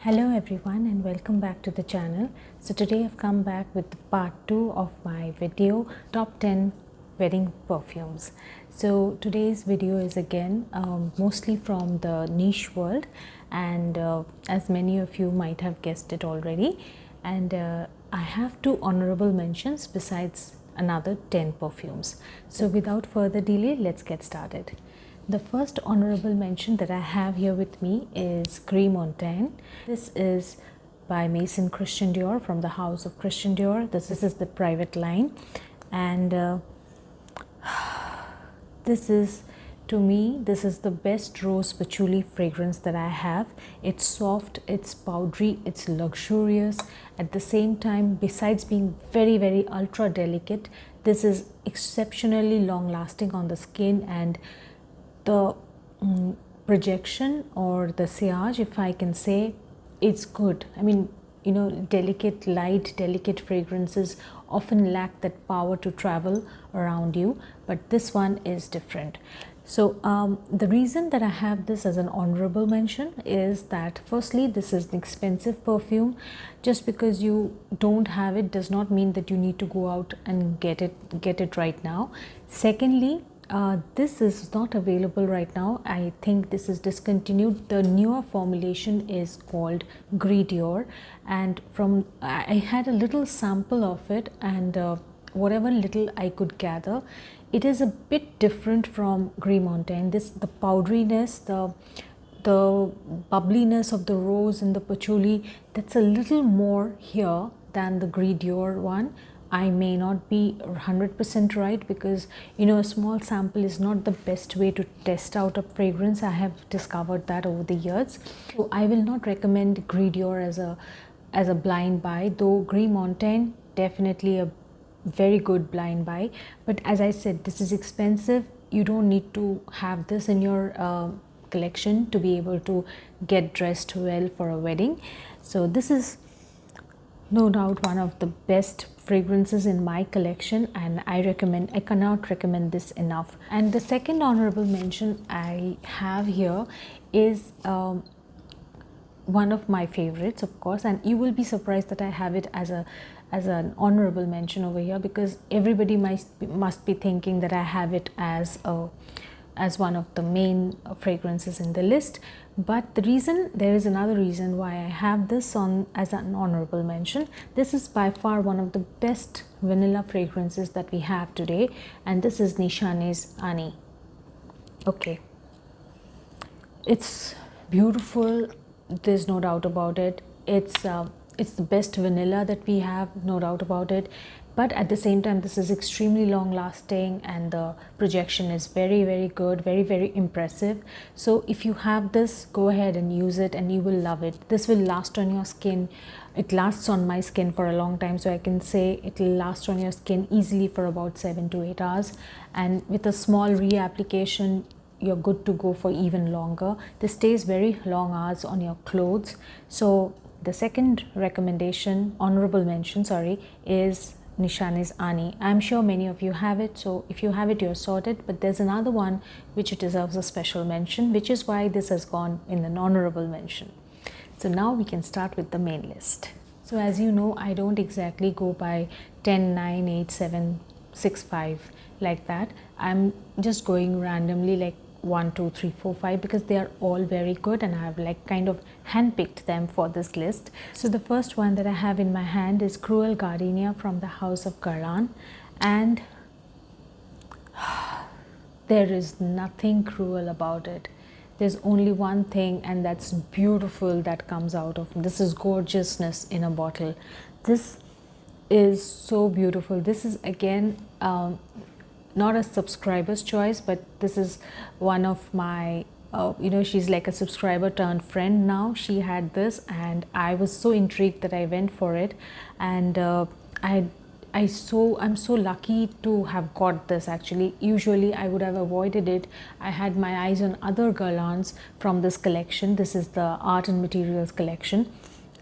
Hello everyone and welcome back to the channel. So today I've come back with part 2 of my video top 10 wedding perfumes. So today's video is again mostly from the niche world, and as many of you might have guessed it already, and I have 2 honorable mentions besides another 10 perfumes. So without further delay, let's get started. The first honorable mention that I have here with me is Gris Montaigne. This is by Maison Christian Dior, from the house of Christian Dior. This is the private line, and this is, to me, this is the best rose patchouli fragrance that I have. It's soft, it's powdery, it's luxurious. At the same time, besides being very ultra delicate, this is exceptionally long lasting on the skin, and the projection or the sillage, if I can say, it's good. I mean, you know, delicate, light, delicate fragrances often lack that power to travel around you, but this one is different. So the reason that I have this as an honorable mention is that firstly, this is an expensive perfume. Just because you don't have it does not mean that you need to go out and get it right now. Secondly, this is not available right now. I think this is discontinued. The newer formulation is called Gris Dior, and I had a little sample of it, and whatever little I could gather, it is a bit different from Gris Montaigne. The powderiness, the bubbliness of the rose and the patchouli, that's a little more here than the Gris Dior one. I may not be 100% right, because you know, a small sample is not the best way to test out a fragrance. I have discovered that over the years. So I will not recommend Gris Dior as a blind buy, though Gris Montaigne definitely a very good blind buy. But as I said, this is expensive. You don't need to have this in your collection to be able to get dressed well for a wedding. So this is no doubt one of the best fragrances in my collection, and I cannot recommend this enough. And the second honorable mention I have here is one of my favorites, of course, and you will be surprised that I have it as an honorable mention over here, because everybody must be thinking that I have it as one of the main fragrances in the list. But there is another reason why I have this on as an honorable mention. This is by far one of the best vanilla fragrances that we have today, and this is Nishane's Ani. Okay, it's beautiful, there's no doubt about it. It's the best vanilla that we have, no doubt about it. But at the same time, this is extremely long lasting, and the projection is very good, very impressive. So if you have this, go ahead and use it and you will love it. This will last on your skin. It lasts on my skin for a long time, so I can say it will last on your skin easily for about 7 to 8 hours, and with a small reapplication you're good to go for even longer. This stays very long hours on your clothes. So the second recommendation, honorable mention, sorry, is Nishane's Ani. I'm sure many of you have it, so if you have it, you're sorted. But there's another one which deserves a special mention, which is why this has gone in an honorable mention. So now we can start with the main list. So as you know, I don't exactly go by 10, 9, 8, 7, 6, 5 like that. I'm just going randomly, like 1, 2, 3, 4, 5, because they are all very good, and I have like kind of handpicked them for this list. So the first one that I have in my hand is Cruel Gardenia from the house of Gardenia, and there is nothing cruel about it. There's only one thing, and that's beautiful, that comes out of this is gorgeousness in a bottle. This is so beautiful. This is again not a subscriber's choice, but this is one of my you know, she's like a subscriber turned friend now. She had this, and I was so intrigued that I went for it, and I'm so lucky to have got this. Actually, usually I would have avoided it. I had my eyes on other Guerlains from this collection. This is the Art and Materials collection,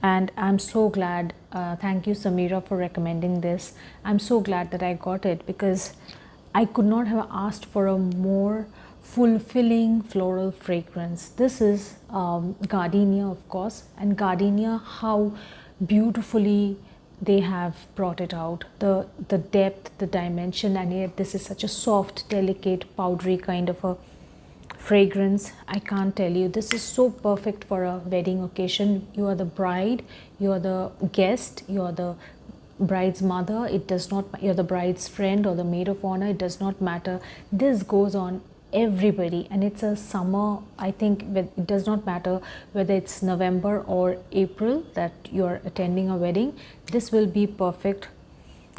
and I'm so glad. Thank you, Samira, for recommending this. I'm so glad that I got it, because I could not have asked for a more fulfilling floral fragrance. This is Gardenia, of course, and Gardenia, how beautifully they have brought it out, the depth, the dimension, and yet this is such a soft, delicate, powdery kind of a fragrance. I can't tell you, this is so perfect for a wedding occasion. You are the bride, you are the guest, you are the bride's mother, it does not, you're the bride's friend or the maid of honor, it does not matter. This goes on everybody, and it's a summer, I think. It does not matter whether it's November or April that you're attending a wedding, this will be perfect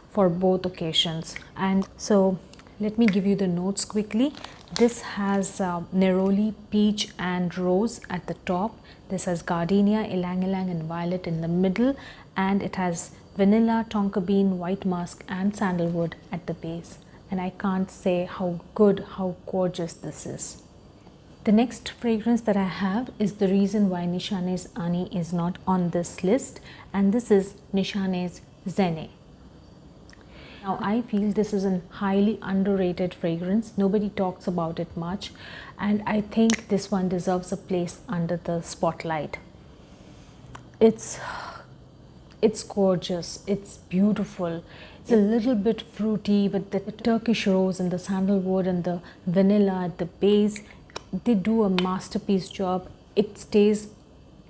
for both occasions. And so let me give you the notes quickly. This has neroli, peach and rose at the top. This has gardenia, ylang ylang and violet in the middle, and it has vanilla, tonka bean, white musk and sandalwood at the base. And I can't say how good, how gorgeous this is. The next fragrance that I have is the reason why Nishane's Ani is not on this list, and this is Nishane's Zenne. Now I feel this is a highly underrated fragrance. Nobody talks about it much, and I think this one deserves a place under the spotlight. It's gorgeous, it's beautiful. It's a little bit fruity, but the Turkish rose and the sandalwood and the vanilla at the base, they do a masterpiece job. It stays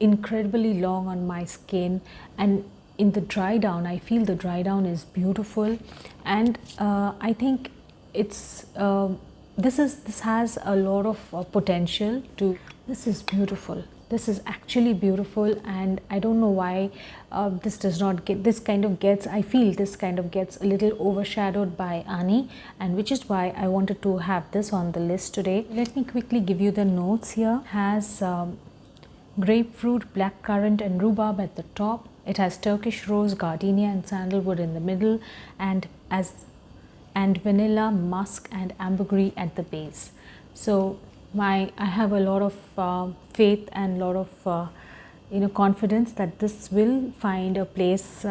incredibly long on my skin, and in the dry down, I feel the dry down is beautiful. And I think it's this has a lot of potential to. This is beautiful. This is actually beautiful, and I don't know why this does not get, this kind of gets, I feel this kind of gets a little overshadowed by Ani, and which is why I wanted to have this on the list today. Let me quickly give you the notes here. It has grapefruit, blackcurrant and rhubarb at the top. It has Turkish rose, gardenia and sandalwood in the middle, and vanilla, musk and ambergris at the base. So I have a lot of faith and a lot of confidence that this will find a place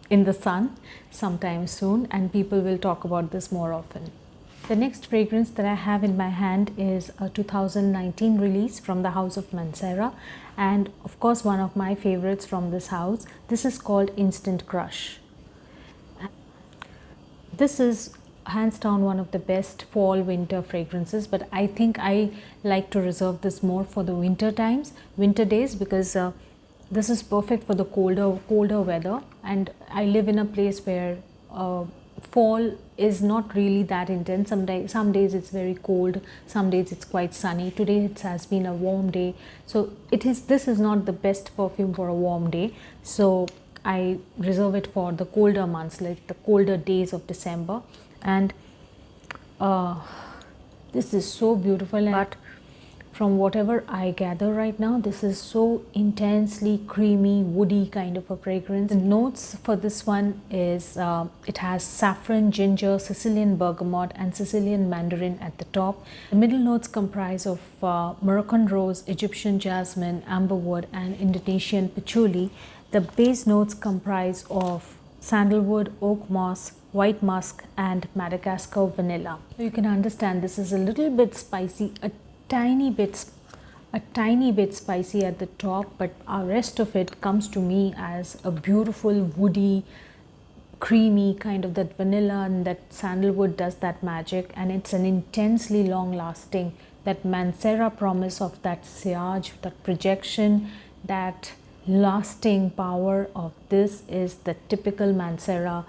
in the sun sometime soon, and people will talk about this more often. The next fragrance that I have in my hand is a 2019 release from the house of Mancera, and of course one of my favorites from this house. This is called Instant Crush. This is hands down one of the best fall winter fragrances, but I think I like to reserve this more for the winter days, because this is perfect for the colder weather, and I live in a place where fall is not really that intense. Some days it's very cold, some days it's quite sunny. Today it has been a warm day, so this is not the best perfume for a warm day, so I reserve it for the colder months, like the colder days of December. And this is so beautiful, but from whatever I gather right now, this is so intensely creamy, woody kind of a fragrance. The notes for this one is it has saffron, ginger, Sicilian bergamot and Sicilian mandarin at the top. The middle notes comprise of Moroccan rose, Egyptian jasmine, amberwood and Indonesian patchouli. The base notes comprise of sandalwood, oak moss, white musk and Madagascar vanilla. So you can understand this is a little bit spicy, a tiny bit spicy at the top, but our rest of it comes to me as a beautiful woody, creamy kind of, that vanilla and that sandalwood does that magic, and it's an intensely long lasting, that Mancera promise of that sillage, that projection, that lasting power of this is the typical Mancera,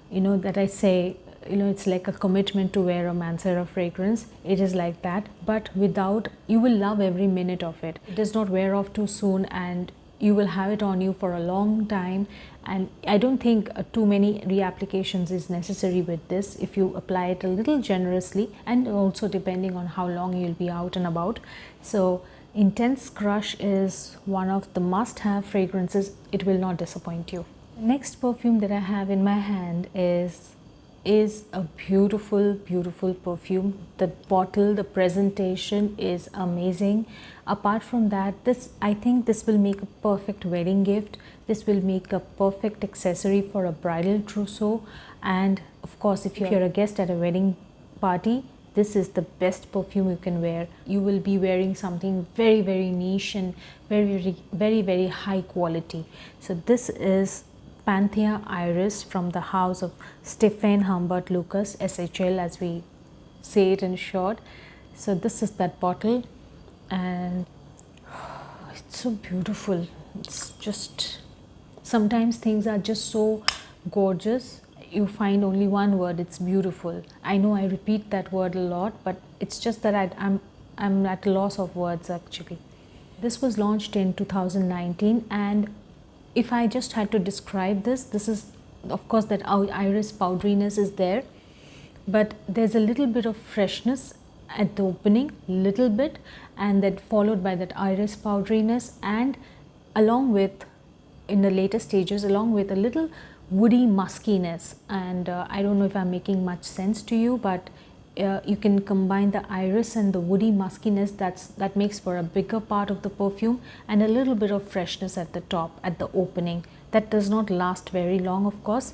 that I say, it's like a commitment to wear a Mancera fragrance. It is like that, but you will love every minute of it. It does not wear off too soon, and you will have it on you for a long time. And I don't think too many reapplications is necessary with this if you apply it a little generously, and also depending on how long you'll be out and about. So Intense Crush is one of the must-have fragrances. It will not disappoint you. The next perfume that I have in my hand is a beautiful perfume. The bottle, the presentation is amazing. Apart from that, I think this will make a perfect wedding gift. This will make a perfect accessory for a bridal trousseau, and of course if you're a guest at a wedding party, this is the best perfume you can wear. You will be wearing something very, very niche and very high quality. So this is Panthea Iris from the house of Stefan Humbert Lucas, SHL as we say it in short. So this is that bottle, and it's so beautiful. It's just, sometimes things are just so gorgeous, you find only one word, it's beautiful. I know I repeat that word a lot, but it's just that I'm at a loss of words actually. This was launched in 2019, and if I just had to describe this is, of course, that iris powderiness is there, but there's a little bit of freshness at the opening, little bit, and then followed by that iris powderiness, and along with, in the later stages, along with a little woody muskiness. And I don't know if I'm making much sense to you, but you can combine the iris and the woody muskiness. That makes for a bigger part of the perfume, and a little bit of freshness at the top, at the opening. That does not last very long, of course.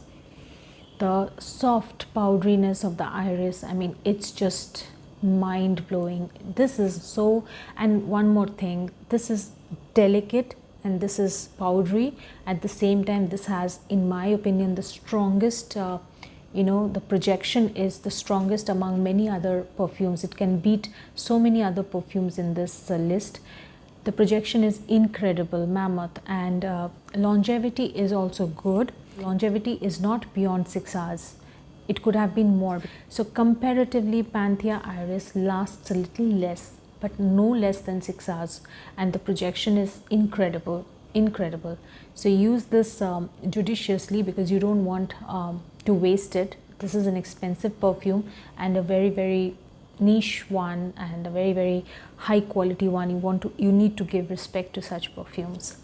The soft powderiness of the iris, I mean, it's just mind-blowing. This is so, and one more thing, this is delicate and this is powdery at the same time. This has, in my opinion, the strongest the projection is the strongest among many other perfumes. It can beat so many other perfumes in this list. The projection is incredible, mammoth, and longevity is also good. Longevity is not beyond 6 hours. It could have been more. So comparatively, Panthea Iris lasts a little less, but no less than 6 hours, and the projection is incredible. So use this judiciously, because you don't want to waste it. This is an expensive perfume and a very niche one, and a very high quality one. You need to give respect to such perfumes.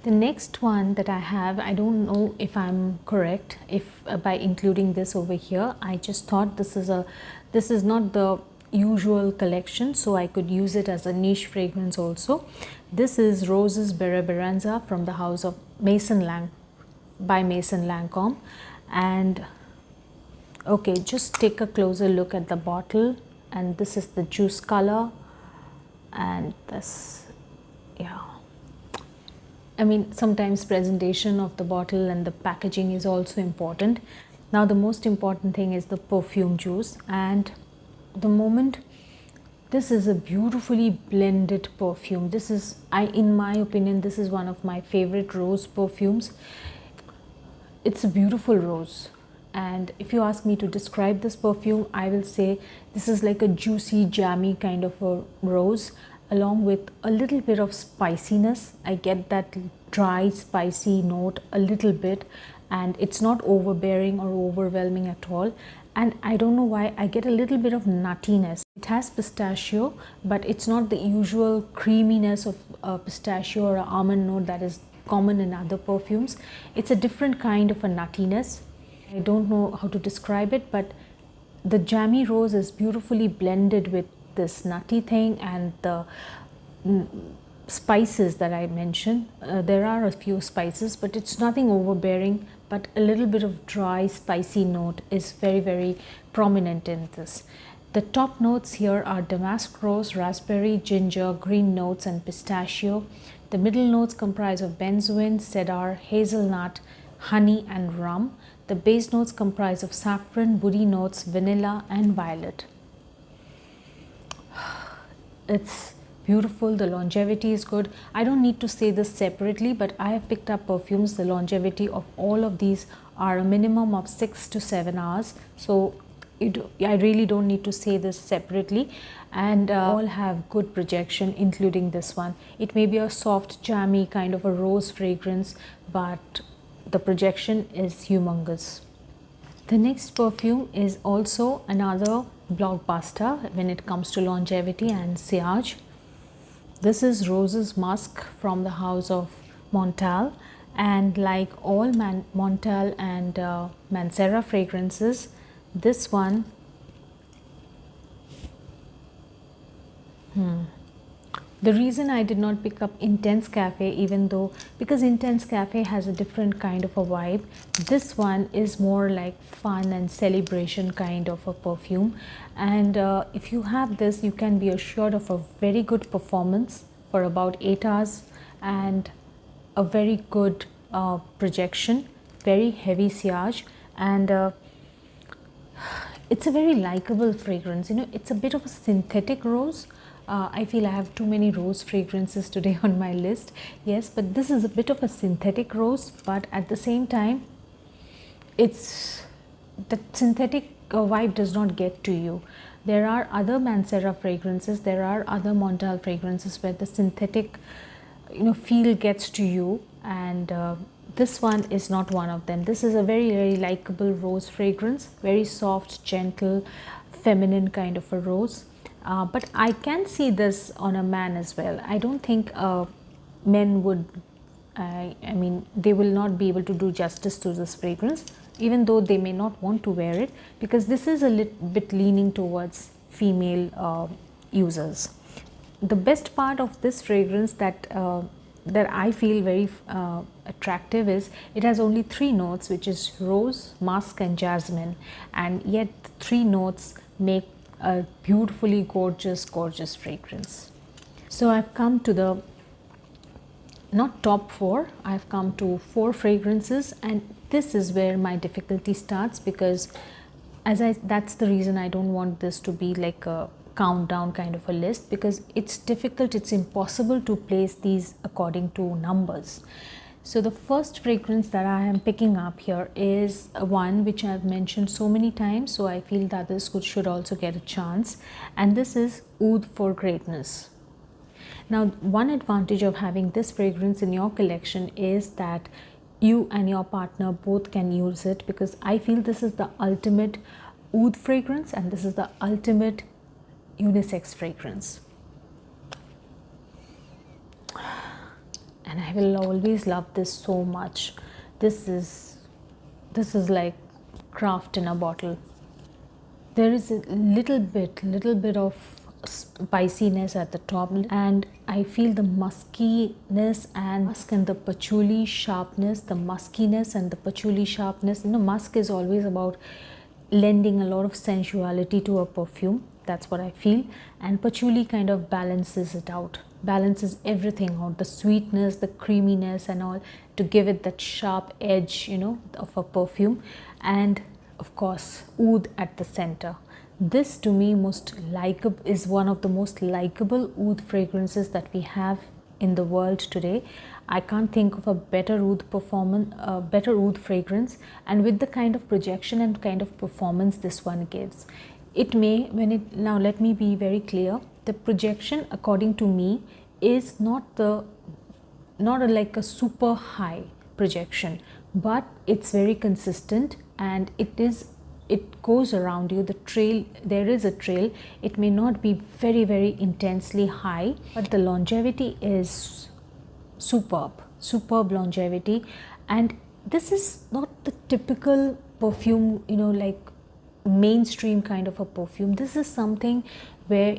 The next one that I have, I don't know if I'm correct if by including this over here. I just thought this is not the usual collection, so I could use it as a niche fragrance also. This is Roses Bereberanza from the house of Maison Lancôme. And okay, just take a closer look at the bottle, and this is the juice color, and this, yeah, I mean, sometimes presentation of the bottle and the packaging is also important. Now the most important thing is the perfume juice, and the moment, this is a beautifully blended perfume. This is, in my opinion, this is one of my favorite rose perfumes. It's a beautiful rose, and if you ask me to describe this perfume, I will say this is like a juicy, jammy kind of a rose, along with a little bit of spiciness. I get that dry, spicy note a little bit, and it's not overbearing or overwhelming at all. And I don't know why, I get a little bit of nuttiness. It has pistachio, but it's not the usual creaminess of pistachio or almond note that is common in other perfumes. It's a different kind of a nuttiness. I don't know how to describe it, but the jammy rose is beautifully blended with this nutty thing and the spices that I mentioned. There are a few spices, but it's nothing overbearing, but a little bit of dry, spicy note is very prominent in this. The top notes here are damask rose, raspberry, ginger, green notes, and pistachio. The middle notes comprise of benzoin, cedar, hazelnut, honey, and rum. The base notes comprise of saffron, woody notes, vanilla, and violet. It's beautiful. The longevity is good. I don't need to say this separately, but I have picked up perfumes. The longevity of all of these are a minimum of 6 to 7 hours. So I really don't need to say this separately, and all have good projection, including this one. It may be a soft, jammy kind of a rose fragrance, but the projection is humongous. The next perfume is also another blockbuster when it comes to longevity and sillage. This is Roses Musk from the house of Montal, and like all Montal and Mancera fragrances, this one The reason I did not pick up Intense Cafe, even though, because Intense Cafe has a different kind of a vibe, this one is more like fun and celebration kind of a perfume. And if you have this, you can be assured of a very good performance for about 8 hours and a very good projection, very heavy sillage, and it's a very likable fragrance. You know, it's a bit of a synthetic rose. I feel I have too many rose fragrances today on my list. Yes, but this is a bit of a synthetic rose, but at the same time, it's the synthetic vibe does not get to you. There are other Mancera fragrances, there are other Montal fragrances where the synthetic, you know, feel gets to you, and this one is not one of them. This is a very, very likable rose fragrance, very soft, gentle, feminine kind of a rose. But I can see this on a man as well. I don't think men would, I mean, they will not be able to do justice to this fragrance, even though they may not want to wear it, because this is a little bit leaning towards female users. The best part of this fragrance that I feel very attractive is it has only 3 notes, which is rose, musk and jasmine, and yet the 3 notes make a beautifully gorgeous fragrance. So I've come to the not top 4, I've come to 4 fragrances, and this is where my difficulty starts, because that's the reason I don't want this to be like a countdown kind of a list, because it's difficult, it's impossible to place these according to numbers. So the first fragrance that I am picking up here is one which I have mentioned so many times, so I feel that this should also get a chance, and this is Oud for Greatness. Now, one advantage of having this fragrance in your collection is that you and your partner both can use it, because I feel this is the ultimate oud fragrance and this is the ultimate unisex fragrance. And I will always love this so much. This is like craft in a bottle. There is a little bit of spiciness at the top, and I feel the muskiness and musk and the patchouli sharpness, the muskiness and the patchouli sharpness. You know, musk is always about lending a lot of sensuality to a perfume. That's what I feel, and patchouli kind of balances it out, balances everything out, the sweetness, the creaminess and all, to give it that sharp edge, you know, of a perfume. And of course oud at the center. This to me is one of the most likable oud fragrances that we have in the world today. I can't think of a better oud fragrance, and with the kind of projection and kind of performance this one gives. Now let me be very clear. The projection, according to me, is not like a super high projection, but it's very consistent, and it goes around you. The trail, there is a trail. It may not be very intensely high, but the longevity is superb longevity. And this is not the typical perfume, you know, like mainstream kind of a perfume. This is something where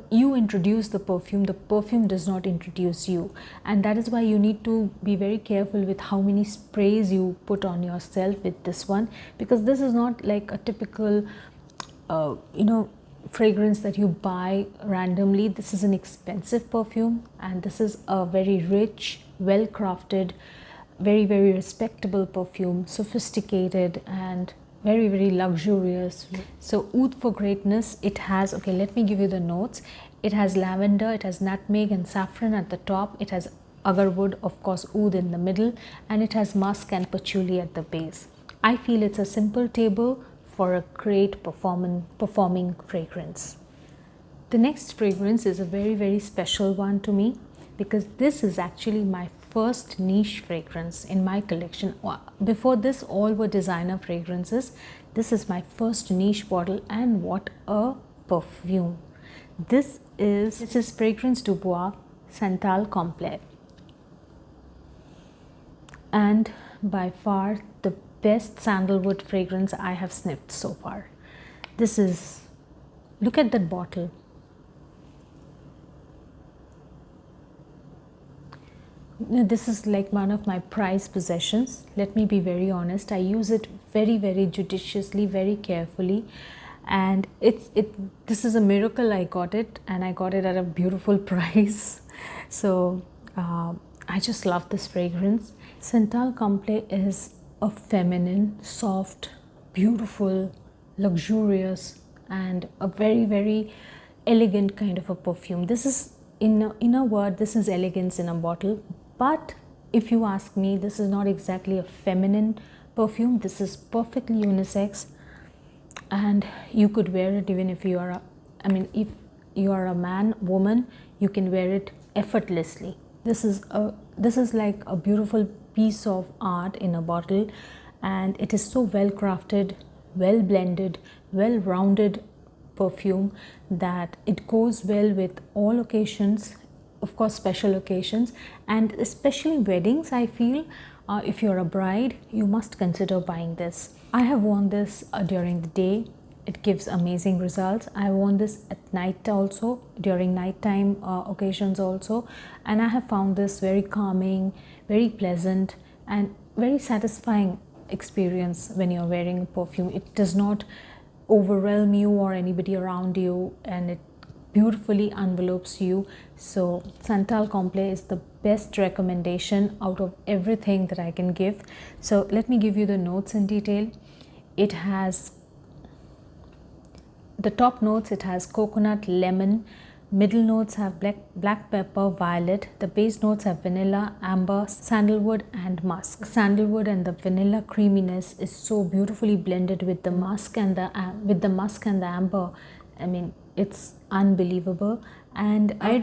you introduce the perfume does not introduce you, and that is why you need to be very careful with how many sprays you put on yourself with this one, because this is not like a typical you know, fragrance that you buy randomly. This is an expensive perfume, and this is a very rich, well crafted, very respectable perfume, sophisticated and very luxurious. So oud for Greatness, it has, okay, let me give you the notes. It has lavender, it has nutmeg and saffron at the top, it has agarwood, of course oud in the middle, and it has musk and patchouli at the base. I feel it's a simple table for a great performing fragrance. The next fragrance is a very special one to me, because this is actually my first niche fragrance in my collection. Before this, all were designer fragrances. This is my first niche bottle, and what a perfume. This is Fragrance du Bois Santal Complet, and by far the best sandalwood fragrance I have sniffed so far. This is, look at that bottle. This is like one of my prized possessions. Let me be very honest. I use it very, very judiciously, very carefully, and this is a miracle. I got it, and I got it at a beautiful price. So I just love this fragrance. Santal Complet is a feminine, soft, beautiful, luxurious, and a very, very elegant kind of a perfume. This is, in a word, this is elegance in a bottle. But if you ask me, this is not exactly a feminine perfume. This is perfectly unisex, and you could wear it even if you are if you are a man, woman, you can wear it effortlessly. This is like a beautiful piece of art in a bottle, and it is so well crafted, well blended, well rounded perfume that it goes well with all occasions, of course special occasions, and especially weddings. I feel if you're a bride, you must consider buying this. I have worn this during the day. It gives amazing results. I worn this at night also, during nighttime occasions also, and I have found this very calming, very pleasant, and very satisfying experience when you're wearing a perfume. It does not overwhelm you or anybody around you, and it beautifully envelopes you. So Santal Complet is the best recommendation out of everything that I can give. So let me give you the notes in detail. It has the top notes. It has coconut, lemon. Middle notes have black pepper, violet. The base notes have vanilla, amber, sandalwood, and musk. Sandalwood and the vanilla creaminess is so beautifully blended with the musk and the amber. I mean, it's unbelievable. And I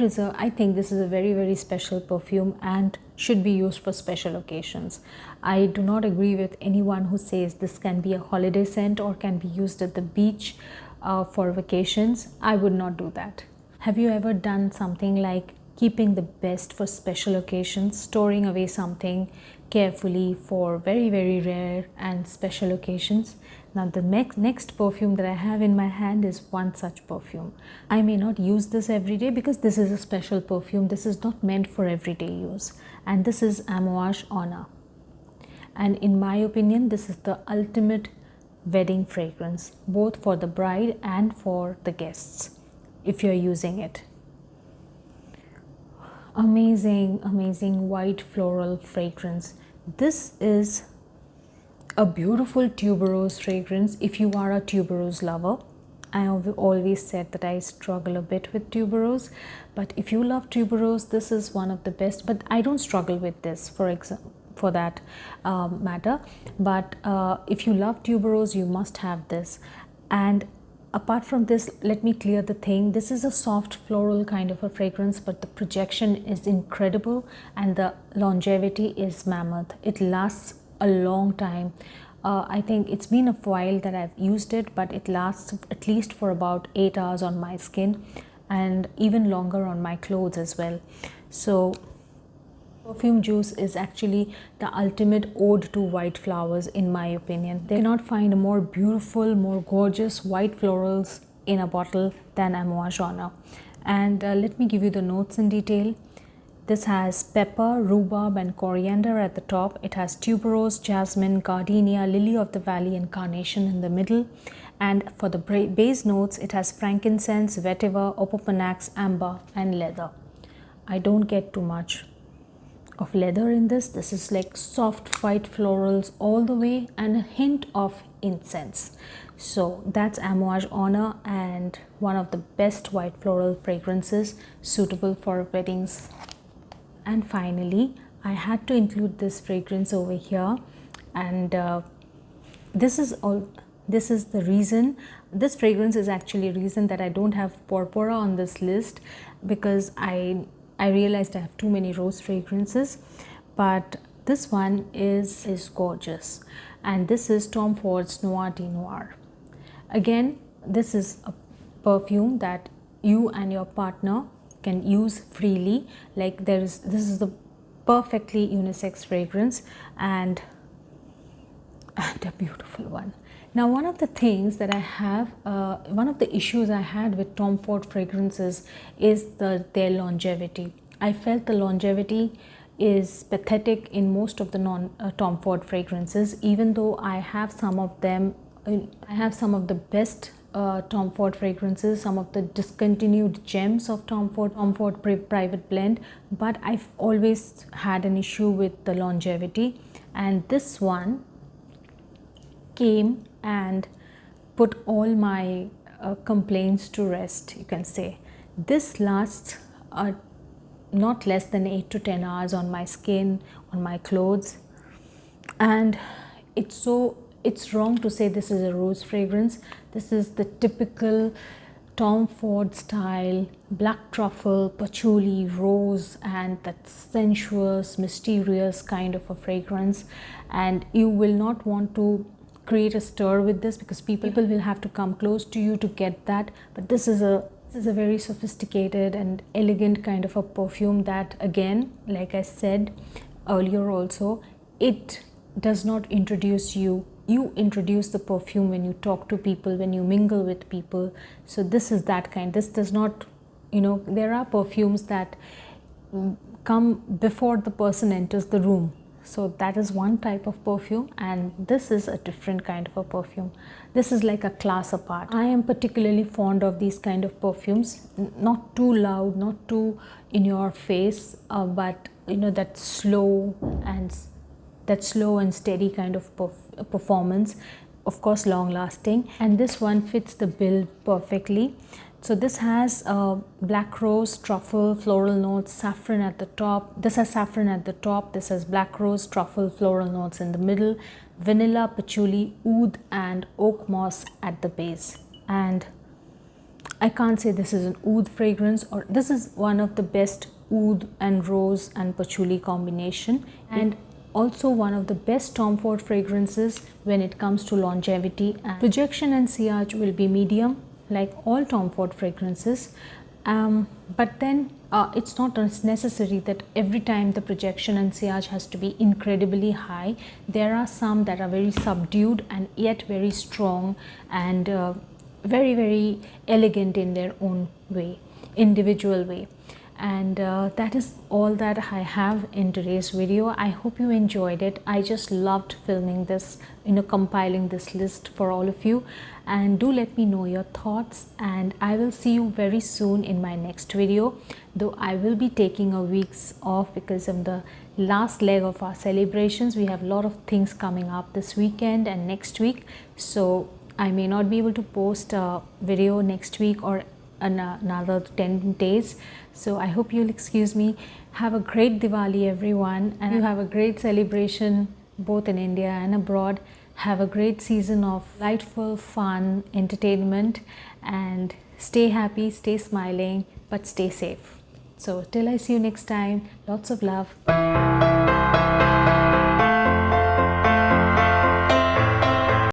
think this is a very, very special perfume and should be used for special occasions. I do not agree with anyone who says this can be a holiday scent or can be used at the beach for vacations. I would not do that. Have you ever done something like keeping the best for special occasions, storing away something carefully for very, very rare and special occasions? Now the next perfume that I have in my hand is one such perfume. I may not use this every day because this is a special perfume. This is not meant for everyday use, and this is Amouage Honor. And in my opinion, this is the ultimate wedding fragrance, both for the bride and for the guests, if you're using it. Amazing, amazing white floral fragrance. This is a beautiful tuberose fragrance if you are a tuberose lover. I have always said that I struggle a bit with tuberose, but if you love tuberose, this is one of the best. But I don't struggle with this, for that matter. But if you love tuberose, you must have this. And apart from this, let me clear the thing. This is a soft floral kind of a fragrance, but the projection is incredible and the longevity is mammoth. It lasts a long time. I think it's been a while that I've used it, but it lasts at least for about 8 hours on my skin and even longer on my clothes as well. So perfume juice is actually the ultimate ode to white flowers, in my opinion. They cannot find a more beautiful, more gorgeous white florals in a bottle than Amouage Honor. And let me give you the notes in detail. This has pepper, rhubarb, and coriander at the top. It has tuberose, jasmine, gardenia, lily of the valley, and carnation in the middle. And for the base notes, it has frankincense, vetiver, opopanax, amber, and leather. I don't get too much of leather in this. This is like soft white florals all the way and a hint of incense. So that's Amouage Honor, and one of the best white floral fragrances suitable for weddings. And finally, I had to include this fragrance over here, and this is the reason. This fragrance is actually a reason that I don't have Porpora on this list, because I realized I have too many rose fragrances. But this one is gorgeous, and this is Tom Ford's Noir de Noir. Again, this is a perfume that you and your partner can use freely. Like this is the perfectly unisex fragrance and a beautiful one. Now, one of the things that I have, one of the issues I had with Tom Ford fragrances is their longevity. I felt the longevity is pathetic in most of the Tom Ford fragrances, even though I have some of them. I have some of the best Tom Ford fragrances, some of the discontinued gems of Tom Ford Private Blend, but I've always had an issue with the longevity, and this one came and put all my complaints to rest, you can say. This lasts not less than 8 to 10 hours on my skin, on my clothes, and it's wrong to say this is a rose fragrance. This is the typical Tom Ford style black truffle, patchouli, rose, and that sensuous, mysterious kind of a fragrance. And you will not want to create a stir with this, because people will have to come close to you to get that. But this is a very sophisticated and elegant kind of a perfume that, again, like I said earlier also, it does not introduce you. You introduce the perfume when you talk to people, when you mingle with people. So this is that kind. This does not, there are perfumes that come before the person enters the room. So that is one type of perfume, and this is a different kind of a perfume. This is like a class apart. I am particularly fond of these kind of perfumes, not too loud, not too in your face, but that slow and steady kind of performance, of course long lasting, and this one fits the bill perfectly. So this has black rose, truffle, floral notes, saffron at the top. This has saffron at the top. This has black rose, truffle, floral notes in the middle, vanilla, patchouli, oud and oak moss at the base. And I can't say this is an oud fragrance, or this is one of the best oud and rose and patchouli combination, and also one of the best Tom Ford fragrances when it comes to longevity. And projection and sillage will be medium, like all Tom Ford fragrances, but then it's not necessary that every time the projection and sillage has to be incredibly high. There are some that are very subdued and yet very strong and very, very elegant in their own way, individual way. And that is all that I have in today's video. I hope you enjoyed it. I just loved filming this, compiling this list for all of you. And do let me know your thoughts, and I will see you very soon in my next video, though I will be taking a week's off because of the last leg of our celebrations. We have a lot of things coming up this weekend and next week, so I may not be able to post a video next week or another 10 days. So I hope you'll excuse me. Have a great Diwali, everyone, and you have a great celebration both in India and abroad. Have a great season of delightful, fun, entertainment, and stay happy, stay smiling, but stay safe. So till I see you next time, lots of love.